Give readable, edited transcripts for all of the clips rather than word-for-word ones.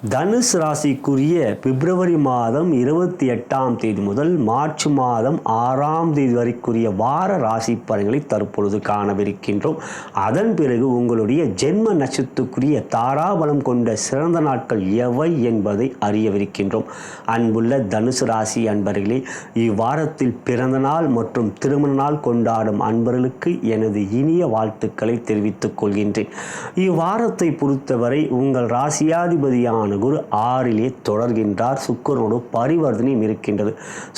தனுசு ராசிக்குரிய பிப்ரவரி மாதம் 28ஆம் தேதி முதல் மார்ச் மாதம் 6ஆம் தேதி வரைக்குரிய வார ராசி பலன்களை தற்பொழுது காணவிருக்கின்றோம். அதன் பிறகு உங்களுடைய ஜென்ம நட்சத்திரத்துக்குரிய தாராபலம் கொண்ட சிறந்த நாட்கள் எவை என்பதை அறியவிருக்கின்றோம். அன்புள்ள தனுசு ராசி அன்பர்களே, இவ்வாரத்தில் பிறந்த நாள் மற்றும் திருமண நாள் கொண்டாடும் அன்பர்களுக்கு எனது இனிய வாழ்த்துக்களை தெரிவித்துக் கொள்கின்றேன். இவ்வாரத்தை பொறுத்தவரை உங்கள் ராசியாதிபதியான குரு 6லே தொடர்கின்றார். சுக்கிரனோடு பரிவர்த்தனையும் இருக்கின்றது.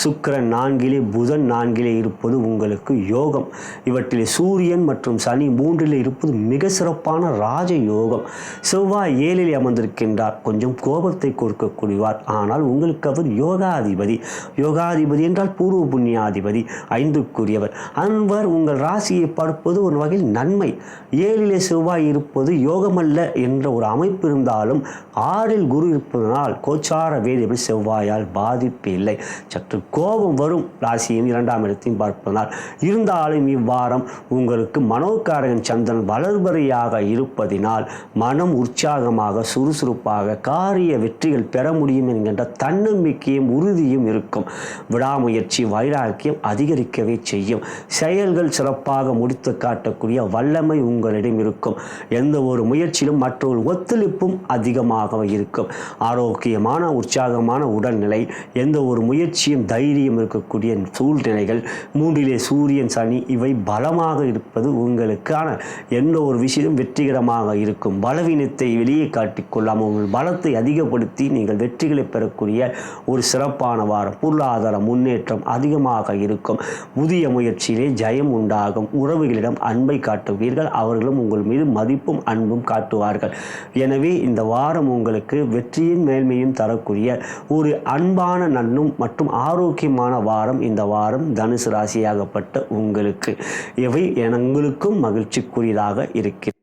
சுக்கிரன் 4லே, புதன் 4லே இருப்பது உங்களுக்கு யோகம். இவற்றில் சூரியன் மற்றும் சனி 3லே இருப்பது மிக சிறப்பான ராஜ யோகம். செவ்வாய் 7லே அமர்ந்திருக்கின்றார். கொஞ்சம் கோபத்தை கொடுக்கக்கூடியவார், ஆனால் உங்களுக்கு அவர் யோகாதிபதி. யோகாதிபதி என்றால் பூர்வ புண்ணியாதிபதி, 5க்குரியவர். அவர் உங்கள் ராசியை பார்ப்பது ஒரு வகையில் நன்மை. 7லே செவ்வாய் இருப்பது யோகமல்ல என்ற ஒரு அமைப்பு இருந்தாலும் 6ல் குரு இருப்பதனால் கோச்சார வேதியபடி செவ்வாயால் பாதிப்பு இல்லை. சற்று கோபம் வரும், ராசியும் 2ஆம் இடத்தையும் பார்ப்பதனால். இருந்தாலும் இவ்வாரம் உங்களுக்கு மனோகாரகன் சந்திரன் வளர்பறையாக இருப்பதினால் மனம் உற்சாகமாக சுறுசுறுப்பாக காரிய வெற்றிகள் பெற முடியும் என்கின்ற தன்னம்பிக்கையும் உறுதியும் இருக்கும். விடாமுயற்சி வைராக்கியம் அதிகரிக்கவே செய்யும். செயல்கள் சிறப்பாக முடித்து காட்டக்கூடிய வல்லமை உங்களிடம் இருக்கும். எந்த ஒரு முயற்சியிலும் மற்றொரு ஒத்துழைப்பும் அதிகமாக இருக்கும். ஆரோக்கியமான உற்சாகமான உடல்நிலை, எந்த ஒரு முயற்சியும் தைரியம் இருக்கக்கூடிய சூழ்நிலைகள். 3லே சூரியன் சனி இவை பலமாக இருப்பது உங்களுக்கான எந்த ஒரு விஷயம் வெற்றிகரமாக இருக்கும். பலவீனத்தை வெளியே காட்டிக்கொள்ளாமல் உங்கள் பலத்தை அதிகப்படுத்தி நீங்கள் வெற்றிகளை பெறக்கூடிய ஒரு சிறப்பான வாரம். பொருளாதார முன்னேற்றம் அதிகமாக இருக்கும். புதிய முயற்சியிலே ஜெயம் உண்டாகும். உறவுகளிடம் அன்பை காட்டுவீர்கள். அவர்களும் உங்கள் மீது மதிப்பும் அன்பும் காட்டுவார்கள். எனவே இந்த வாரம் உங்களுக்கு வெற்றியின் மேன்மையும் தரக்கூடிய ஒரு அன்பான நன்னும் மற்றும் ஆரோக்கியமான வாரம் இந்த வாரம் தனுசு ராசியாகப்பட்ட உங்களுக்கு. இவை எங்களுக்கும் மகிழ்ச்சிக்குரியதாக இருக்கிறது.